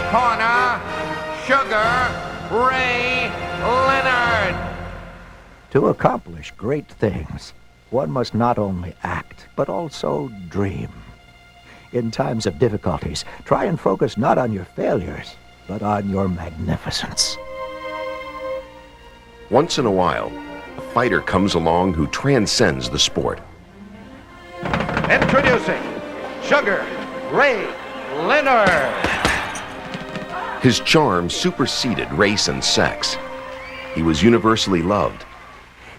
corner, Sugar Ray Leonard. To accomplish great things, one must not only act, but also dream. In times of difficulties, try and focus not on your failures, but on your magnificence. Once in a while, a fighter comes along who transcends the sport. Introducing Sugar Ray Leonard. His charm superseded race and sex. He was universally loved.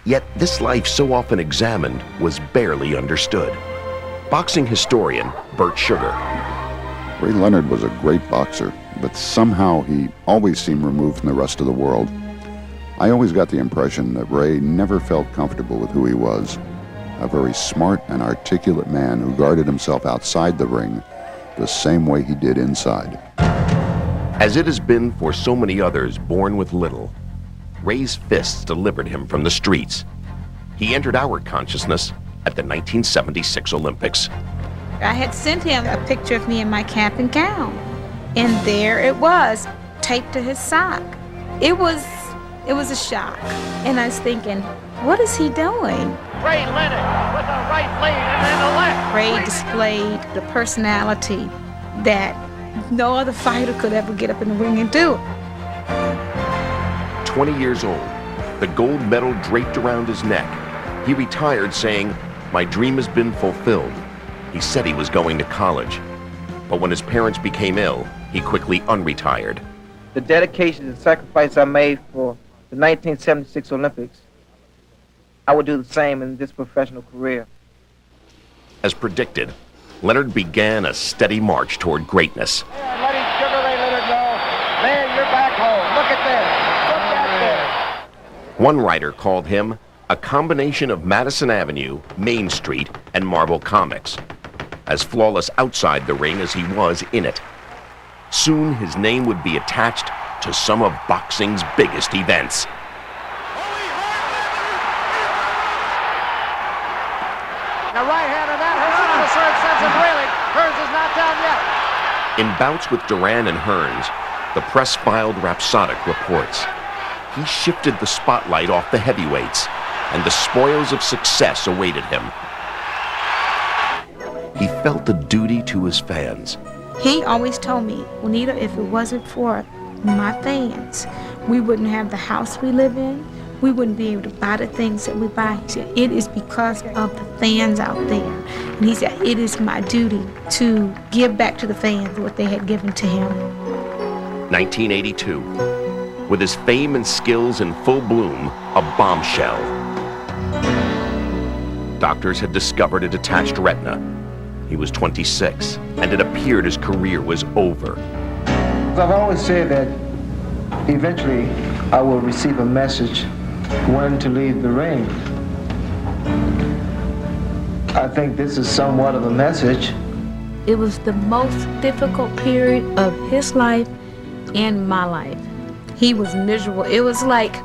Yet this life so often examined was barely understood. Boxing historian Bert Sugar. Ray Leonard was a great boxer, but somehow he always seemed removed from the rest of the world. I always got the impression that Ray never felt comfortable with who he was. A very smart and articulate man who guarded himself outside the ring the same way he did inside. As it has been for so many others born with little, Ray's fists delivered him from the streets. He entered our consciousness at the 1976 Olympics. I had sent him a picture of me in my cap and gown, and there it was, taped to his sock. It was a shock, and I was thinking, what is he doing? Ray Leonard with a right blade and then a left. Ray displayed the personality that no other fighter could ever get up in the ring and do. 20 years old, the gold medal draped around his neck, he retired saying, "My dream has been fulfilled." He said he was going to college, but when his parents became ill, he quickly unretired. The dedication and sacrifice I made for the 1976 Olympics, I would do the same in this professional career. As predicted, Leonard began a steady march toward greatness. And letting Sugar Ray Leonard know, man, you're back home. Look at this. Look at this. One writer called him a combination of Madison Avenue, Main Street, and Marvel Comics, as flawless outside the ring as he was in it. Soon his name would be attached to some of boxing's biggest events. Now right hand on that hurts him in a certain sense of reeling. Hearns is not down yet. In bouts with Duran and Hearns, the press filed rhapsodic reports. He shifted the spotlight off the heavyweights, and the spoils of success awaited him. He felt a duty to his fans. He always told me, Juanita, if it wasn't for my fans, we wouldn't have the house we live in. We wouldn't be able to buy the things that we buy. He said, it is because of the fans out there. And he said, it is my duty to give back to the fans what they had given to him. 1982. With his fame and skills in full bloom, a bombshell. Doctors had discovered a detached retina. He was 26, and it appeared his career was over. I've always said that eventually I will receive a message when to leave the ring. I think this is somewhat of a message. It was the most difficult period of his life and my life. He was miserable. It was like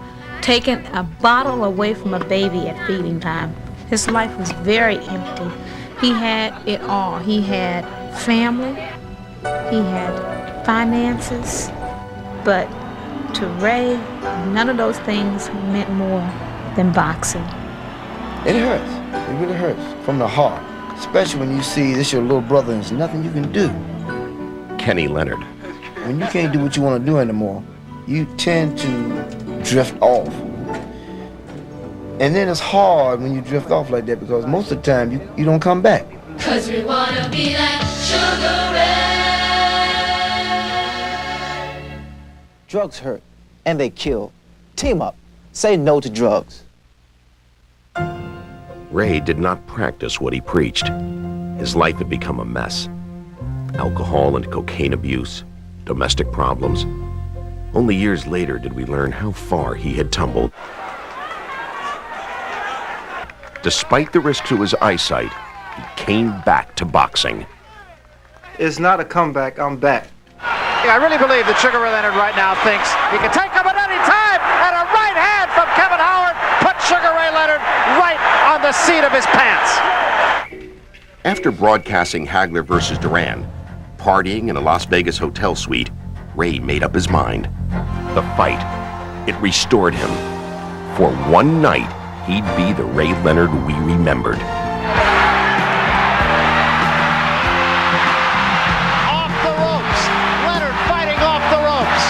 taking a bottle away from a baby at feeding time. His life was very empty. He had it all. He had family, he had finances, but to Ray, none of those things meant more than boxing. It hurts. It really hurts from the heart, especially when you see this your little brother and there's nothing you can do. Kenny Leonard. When you can't do what you want to do anymore, you tend to drift off. And then it's hard when you drift off like that because most of the time you don't come back. 'Cause we wanna be like Sugar Ray. Drugs hurt, and they kill. Team up. Say no to drugs. Ray did not practice what he preached. His life had become a mess. Alcohol and cocaine abuse, domestic problems. Only years later did we learn how far he had tumbled. Despite the risk to his eyesight, he came back to boxing. It's not a comeback, I'm back. Yeah, I really believe that Sugar Ray Leonard right now thinks he can take him at any time, and a right hand from Kevin Howard put Sugar Ray Leonard right on the seat of his pants. After broadcasting Hagler versus Duran, partying in a Las Vegas hotel suite, Ray made up his mind. The fight, it restored him. For one night, he'd be the Ray Leonard we remembered. Off the ropes. Leonard fighting off the ropes.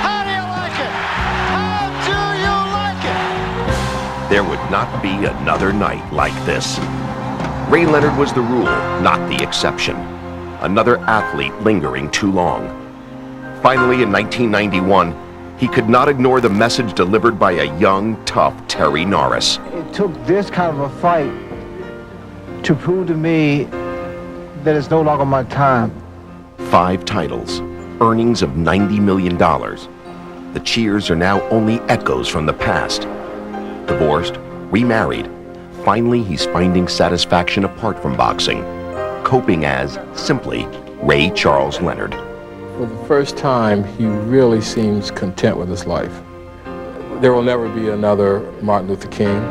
How do you like it? How do you like it? There would not be another night like this. Ray Leonard was the rule, not the exception. Another athlete lingering too long. Finally, in 1991, he could not ignore the message delivered by a young, tough Terry Norris. It took this kind of a fight to prove to me that it's no longer my time. 5 titles, earnings of $90 million. The cheers are now only echoes from the past. Divorced, remarried. Finally, he's finding satisfaction apart from boxing, coping as, simply, Ray Charles Leonard. For the first time, he really seems content with his life. There will never be another Martin Luther King.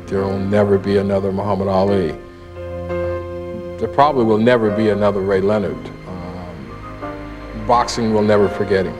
There will never be another Muhammad Ali. There probably will never be another Ray Leonard. Boxing will never forget him.